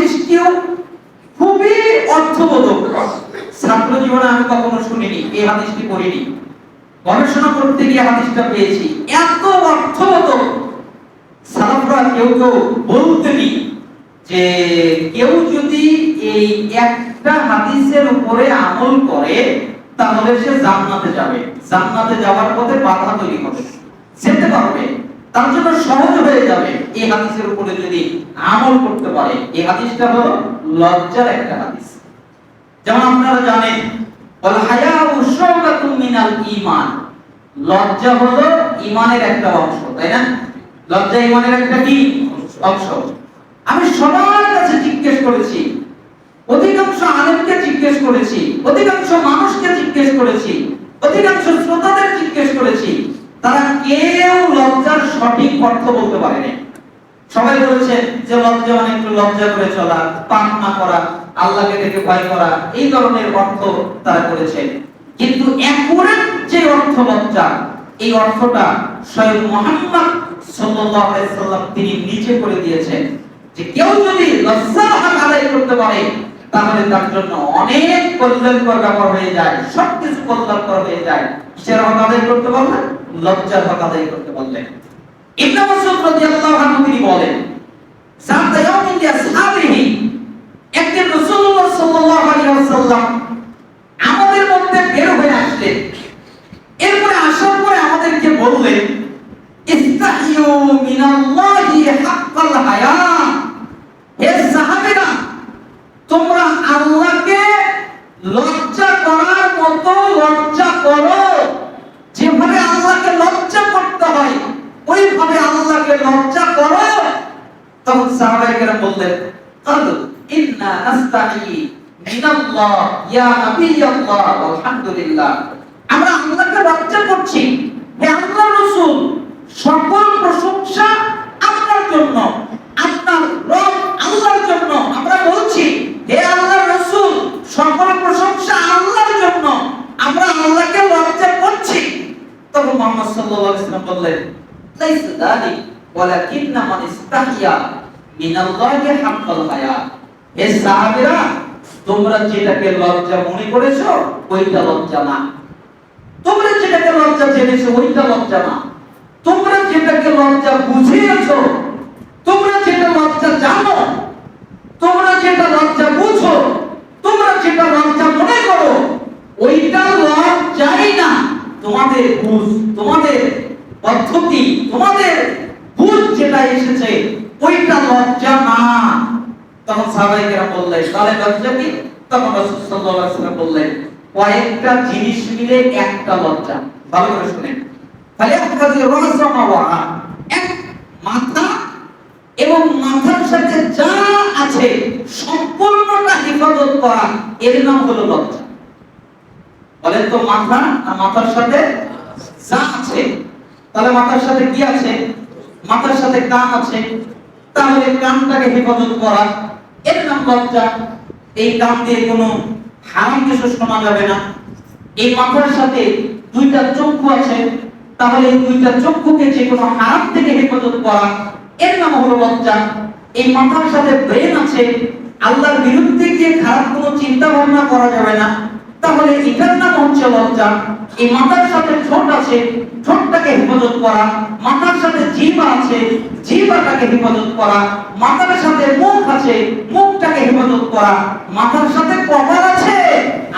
হাদিসটিও খুবই অর্থবোধক। ছাত্র জীবনে আমি কখনো শুনিনি, এই হাদিসটি পড়িনি, গবেষণা করতে গিয়ে হাদিসটা পেয়েছি। এত অর্থবোধক, সালাফরা কেউ কেউ বলতেনি যে কেউ যদি এই একটা হাদিসের উপরে আমল করে তাহলে সে জান্নাতে যাবে, জান্নাতে যাওয়ার পথে বাধা তৈরি হবে, যেতে পারবে, তার জন্য সহজ হয়ে যাবে এই হাদিসের উপরে যদি আমল করতে পারে। এই হাদিসটা হলো লজ্জার একটা হাদিস। যেমন আপনারা জানেন ওয়াল হায়াউ শুবাতুম মিনাল ঈমান, লজ্জা হলো ঈমানের একটা অংশ, তাই না? লজ্জা ঈমানের একটা কি অংশ? আমি সবার কাছে জিজ্ঞেস করেছি, অধিকাংশ আলেমকে জিজ্ঞেস করেছি, অধিকাংশ মানুষকে জিজ্ঞেস করেছি, অধিকাংশ শ্রোতাদের জিজ্ঞেস করেছি, তারা কেউ লজ্জার সঠিক অর্থ বলতে পারেনি। সবাই বলেছে যে লজ্জা মানে একটু লজ্জা করে চলা, পাপ না করা, আল্লাহকে দেখে ভয় করা, এই ধরনের অর্থ তারা করেছে। কিন্তু অ্যাকুরেট যে অর্থ লজ্জা, এই অর্থটা স্বয়ং মুহাম্মদ সাল্লাল্লাহু আলাইহি সাল্লাম তিনি নিজে করে দিয়েছেন যে কেউ যদি লজ্জার হক আদায় করতে পারে তাহলে তার জন্য অনেক কল্যাণকর ব্যাপার হয়ে যায়, সবকিছু কল্যাণকর হয়ে যায়। কিসের হক আদায় করতে পারলে? লজ্জার হক আদায় করতে পারলে। ইবনে মাসউদ রাদিয়াল্লাহু আনহু তিনি বলেন, সাতা ইয়াউমিন লিআসহাবিহি, একদিন রাসূলুল্লাহ সাল্লাল্লাহু আলাইহি ওয়াসাল্লাম আমাদের মধ্যে বের হয়ে আসলেন। এরপরে আসার পরে আমাদেরকে বললেন, ইস্তাহিয়ু মিনাল্লাহি হাক্কাল হায়া, হে সাহাবীরা তোমরা আল্লাহকে লজ্জা করার মতো লজ্জা করো, যেভাবে আল্লাহকে লজ্জা করতে হয় ওইভাবে আল্লাহকে লজ্জা করো। তখন সাহাবায়ে কেরাম বললেন, ক্বালু ইন্না নাস্তাহি মিনাল্লাহ ইয়া নাবিয়াল্লাহ আলহামদুলিল্লাহ, আমরা আল্লাহকে লজ্জা করছি, হে আল্লাহর রাসূল সকল প্রশংসা আপনার জন্য, আপনার রব আল্লাহর জন্য। আমরা বলছি হে আল্লাহর রাসূল সকল প্রশংসা আল্লাহর জন্য, আমরা আল্লাহকে লজ্জা করছি। তখন মুহাম্মদ সাল্লাল্লাহু আলাইহি ওয়াসাল্লাম বললেন, লাইসা যালিক ওয়ালাকিন্না মান ইস্তাহিয়া মিনাল্লাহি হাক্কাল হায়া, হে সাহাবীরা তোমরা যেটাকে লজ্জা মনে করেছো ওইটা লজ্জা না, তোমরা যেটাকে লজ্জা জেনেছো ওইটা লজ্জা না, তোমরা যেটাকে লজ্জা বুঝিয়েছো, তোমরা যেটা লজ্জা জানো, তোমরা যেটা লজ্জা বুঝো, তোমরা যেটা লজ্জা মনে করো ওইটা লজ্জাই না। তোমাদের বুঝ, তোমাদের পদ্ধতি, তোমাদের বুঝ যেটা এসেছে ওইটা লজ্জা না। তখন সাহাবায়ে কেরাম বললেন, তাহলে লজ্জা কি? তখন রাসূল সাল্লাল্লাহু আলাইহি ওয়াসাল্লাম বললেন, কয়েকটা জিনিস মিলে একটা লজ্জা। ভালো করে শুনেন, তাহলে আফাজি রাসা ওয়া এক মাথা এবং মাথার সাথে যা আছে সম্পূর্ণটা হেফাজত করা, এর নাম হলো লজ্জা। বলেন তো, মাথা আর মাথার সাথে যা আছে, তাহলে মাথার সাথে কি আছে? মাথার সাথে কান আছে, তাহলে কানটাকে হেফাজত করা, এর নাম লজ্জা। এই কান দিয়ে কোনো হারাম কিছু শোনা যাবে না। এই মাথার সাথে দুইটা চক্ষু আছে, তাহলে এই দুইটা চক্ষুকে যে কোনো হারাম থেকে হেফাজত করা, এর নাম হলো লজ্জা। এই মাথার সাথে ব্রেন আছে, আল্লাহর বিরুদ্ধে গিয়ে খারাপ কোনো চিন্তা ভাবনা করা যাবে না, তাহলে এটার নাম হচ্ছে লজ্জা। এই মাথার সাথে ঠোঁট আছে, ঠোঁটটাকে হেফাজত করা, মাথার সাথে জিহ্বা আছে, জিহ্বাটাকে হেফাজত করা, মাথার সাথে মুখ আছে, মুখটাকে হেফাজত করা, মাথার সাথে কপাল আছে,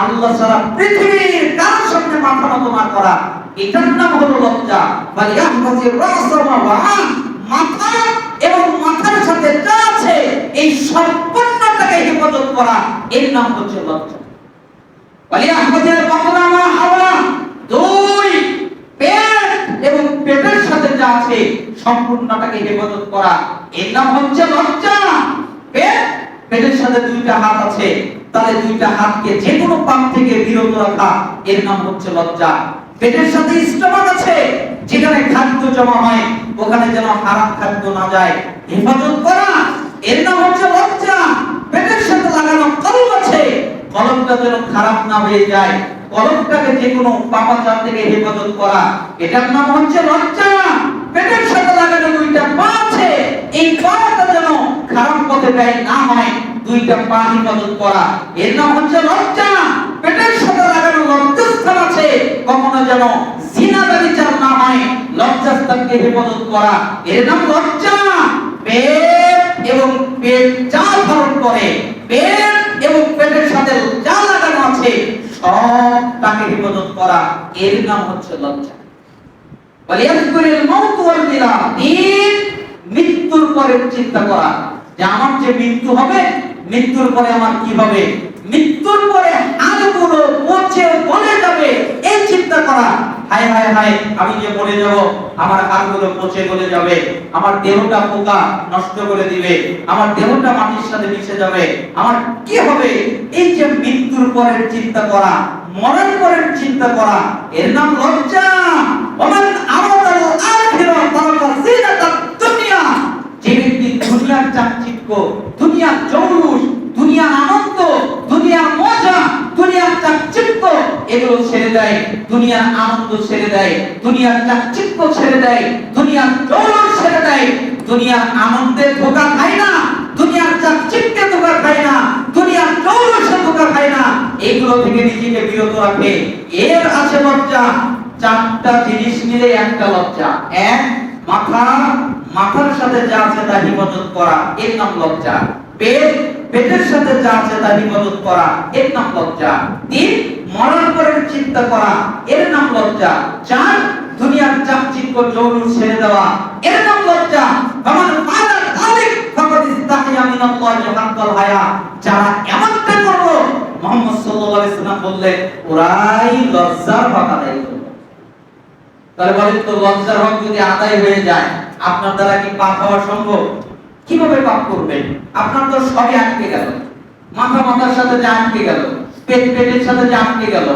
আল্লাহ ছাড়া পৃথিবীর কারোর সামনে মাথা নত না করা, এটার নাম হলো লজ্জা। বালিয়াহফাজি রাসা ওয়া মাথা এবং মাথার সাথে যা আছে এই সম্পূর্ণটাকে হেফাজত করা, এর নাম হচ্ছে লজ্জা। বালিয়াহফাজিল বাতনা ওয়া হাওয়া, দুই পেট এবং পেটের সাথে যা আছে সম্পূর্ণটাকে হেফাজত করা, এর নাম হচ্ছে লজ্জা। পেটের সাথে দুইটা হাত আছে, তাহলে দুইটা হাতকে যে কোনো পাপ থেকে বিরত রাখা, এর নাম হচ্ছে লজ্জা। পেটের সাথে স্টমাক আছে, যেখানে খাদ্য জমা হয় ওখানে যেন হারাম খাদ্য না যায়, হেফাজত করা, এর নাম হচ্ছে লজ্জা। পেটের সাথে লাগানো কলব আছে, কলবটা যেন খারাপ না হয়ে যায়, কলবটাকে যে কোনো পাপাচার থেকে হেফাজত করা, এটার নাম হচ্ছে লজ্জা। পেটের সাথে লাগানো দুইটা পা আছে, এই পাটা যেন খারাপ পথে ব্যয় না হয়, দুইটা পা হেফাজত করা, এর নাম হচ্ছে লজ্জা। পেটের সাথে লাগানো লজ্জাস্থান আছে, কখনো যেন জিনা ব্যভিচার না হয়, লজ্জাস্থানকে হেফাজত করা, এর নাম লজ্জা। পেট এবং পেট যা ধারণ করে, পেট এবং পেটের সাথে যা লাগানো আছে সবটাকে হেফাজত করা, এর নাম হচ্ছে লজ্জা। ওয়ালিয়াযকুরিল মাউত ওয়াল বিলা, মৃত্যুর পরে চিন্তা করা যে আমার যে মৃত্যু হবে, মৃত্যুর পরে আমার কি হবে, মৃত্যুর পরে হাড়গুলো পচে গলে যাবে এই চিন্তা করা। হায় হায় হায়, আমি যে মরে যাব, আমার হাড়গুলো পচে গলে যাবে, আমার দেহটা পোকা নষ্ট করে দিবে, আমার দেহটা মাটির সাথে মিশে যাবে, আমার কি হবে, এই যে মৃত্যুর পরের চিন্তা করা, মরার পরের চিন্তা করা, এর নাম লজ্জা। ওমান আরাদাল আখিরা তারাকা জিনাতাদ দুনিয়া, যে ব্যক্তি দুনিয়ার চাকচিক্য, দুনিয়ার জৌলুস, দুনিয়ার আনন্দ, দুনিয়ার মজা, দুনিয়ার চাকচিক্য এগুলো ছেড়ে দেয়, দুনিয়ার আনন্দ ছেড়ে দেয়, দুনিয়ার চাকচিক্য ছেড়ে দেয়, দুনিয়ার জৌলুস ছেড়ে দেয়, দুনিয়ার আনন্দে ধোঁকা খায় না, দুনিয়ার চাকচিক্যে ধোঁকা খায় না, দুনিয়ার জৌলুসে ধোঁকা খায় না, এগুলো থেকে নিজেকে বিরত রাখে, এর আছে লজ্জা। চারটা জিনিস মিলে একটা লজ্জা। এক, মাথা, মাথার সাথে যা আছে তা হেফাজত করা, এর নাম লজ্জা। পেট, পেটের সাথে যা আছে তা হেফাজত করা, এর নাম লজ্জা। তিন, মরার পরের চিন্তা করা, এর নাম লজ্জা। চার, দুনিয়ার চাকচিক্য জৌলুস ছেড়ে দেওয়া, এর নাম লজ্জা। ফামান ফাআলা যালিক ফাকাদ ইসতাহিয়া মিনাল্লাহি হাক্কাল হায়া, যারা এমনটা করলো, মুহাম্মদ সাল্লাল্লাহু আলাইহি সাল্লাম বললেন ওরাই লজ্জার হক আদায় করলো। তাহলে বলেন তো, লজ্জার হক যদি আদায় হয়ে যায়, আপনার দ্বারা কি পাপ হওয়া সম্ভব? কিভাবে পাপ করবেন? আপনার তো সবই আটকে গেল, মাথা মাথার সাথে যে আটকে গেল, পেট পেটের সাথে যে আটকে গেল,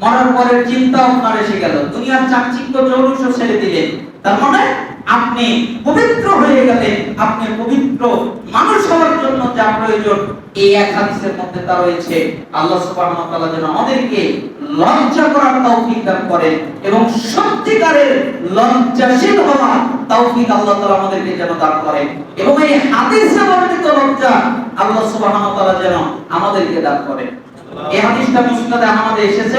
মরার পরের চিন্তা আপনার এসে গেল, দুনিয়ার চাকচিক্য জৌলুস ছেড়ে দিলেন, তার মানে আপনি পবিত্র হয়ে গেলেন। আপনি পবিত্র মানুষ হওয়ার জন্য যা প্রয়োজন এই এক হাদিসের মধ্যে তা রয়েছে। আল্লাহ সুবহানাহু ওয়া তাআলা যেন আমাদেরকে লজ্জা করার তৌফিক দান করেন এবং সত্যিকারের লজ্জাশীল হওয়ার তৌফিক আল্লাহ তাআলা আমাদেরকে যেন দান করেন, এবং এই হাদিসে বর্ণিত লজ্জা আল্লাহ সুবহানাহু ওয়া তাআলা যেন আমাদেরকে দান করেন। এই হাদিসটা মুসনাদ আহমদে এসেছে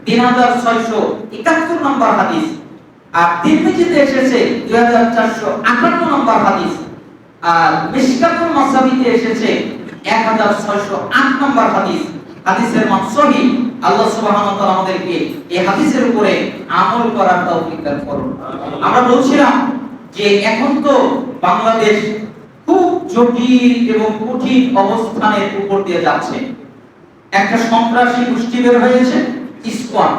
3671 নম্বর হাদিস, আর তিরমিজিতে এসেছে 2458 নম্বর হাদিস, আর মিশকাতুল মাসাবিতে এসেছে 1608 নম্বর হাদিস। হাদিসের মান সহিহ। আল্লাহ সুবহানাহু ওয়া তাআলা আমাদেরকে এই হাদিসের উপরে আমল করার তৌফিক দান করুন। আমরা বলছিলাম যে এখন তো বাংলাদেশ খুব জটিল এবং কঠিন অবস্থানের উপর দিয়ে যাচ্ছে। একটা সন্ত্রাসী গোষ্ঠী বের হয়েছে, ইসকন,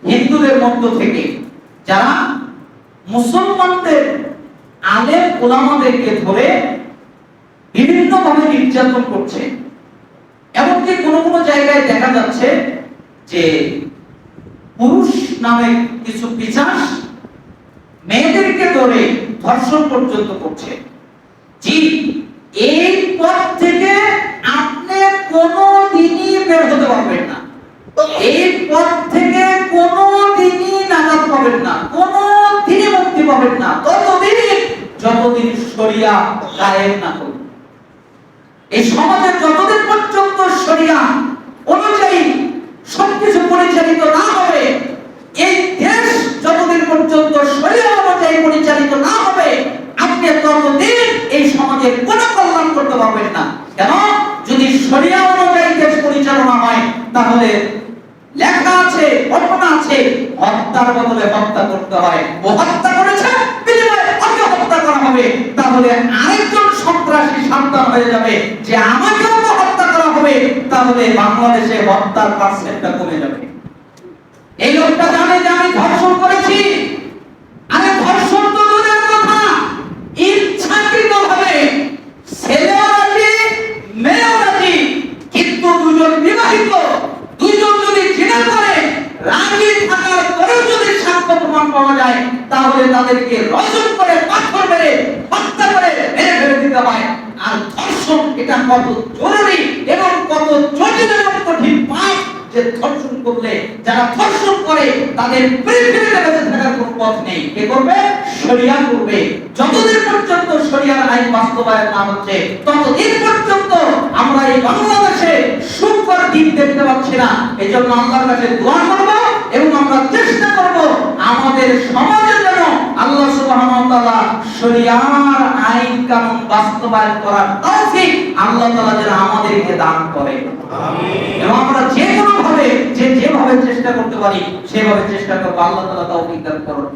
হিন্দুদের মধ্য থেকে, যারা মুসলমানদের আলেম ওলামাদেরকে ধরে বিভিন্ন ভাবে নির্যাতন করছে। এমনকি কোন কোন জায়গায় দেখা যাচ্ছে যে পুরুষ নামে কিছু পিশাচ মেয়েদেরকে ধরে ধর্ষণ পর্যন্ত করছে। জি, এই পথ থেকে আপনি কোনোদিনই বের হতে পারবেন না, এই পথ থেকে কোনোদিনই নাজাত পাবেন না, কোনোদিনই মুক্তি পাবেন না ততদিন যতদিন শরিয়া কায়েম না হবে। এই সমাজে যতদিন পর্যন্ত শরিয়া অনুযায়ী সবকিছু পরিচালিত না হবে, এই দেশ যতদিন পর্যন্ত শরিয়া অনুযায়ী পরিচালিত না হবে, আপনি ততদিন এই সমাজের কোনো কল্যাণ করতে পারবেন না। কেন? যদি শরিয়া অনুযায়ী দেশ পরিচালনা হয়, তাহলে লেখা আছে, ঘটনা আছে, হত্যার বদলে হত্যা করতে হয়। ও হত্যা করেছে, বিনিময়ে ওকে হত্যা করা হবে। তাহলে আরেকজন সন্ত্রাসী সাবধান হয়ে যাবে যে আমাকেও তো হত্যা করা হবে, তাহলে বাংলাদেশে হত্যার পার্সেন্টটা কমে যাবে। এই লোকটা জানে যে আমি ধর্ষণ করেছি, আরে ধর্ষণ তো দূরের কথা, ইচ্ছাকৃতভাবে ছেলেও রাজি মেয়েও রাজি, কিন্তু দুজন বিবাহিত, দুজন যদি জিনা করে রাজি থাকার পরেও যদি সাক্ষ্য প্রমাণ পাওয়া যায়, তাহলে তাদেরকে রজম করে পাথর মেরে হত্যা করে মেরে ফেলে দিতে হয়। আর ধর্ষণ এটা কত জরুরি এবং কত জটিল এবং কঠিন পাপ, যে ধর্ষণ করলে যারা ধর্ষণ করে তাদের পৃথিবীতে বেঁচে থাকার কোনো পথ নেই। কে করবে? শরিয়া করবে। যতদিন পর্যন্ত শরিয়ার আইন বাস্তবায়ন না হচ্ছে, ততদিন পর্যন্ত আমরা এই খেতে পাচ্ছি না, এজন্য আল্লাহর কাছে দোয়া করব এবং আমরা চেষ্টা করব আমাদের সমাজে যেন আল্লাহ সুবহানাহু ওয়া তাআলা শরিয়ার আইন কানুন বাস্তবায়ন করার তৌফিক আল্লাহ তাআলা যেন আমাদেরকে দান করে। আমিন। এবং আমরা যে কোনো ভাবে যেভাবে চেষ্টা করতে পারি সেভাবে চেষ্টা করব, আল্লাহ তাআলা তৌফিক দান করুন।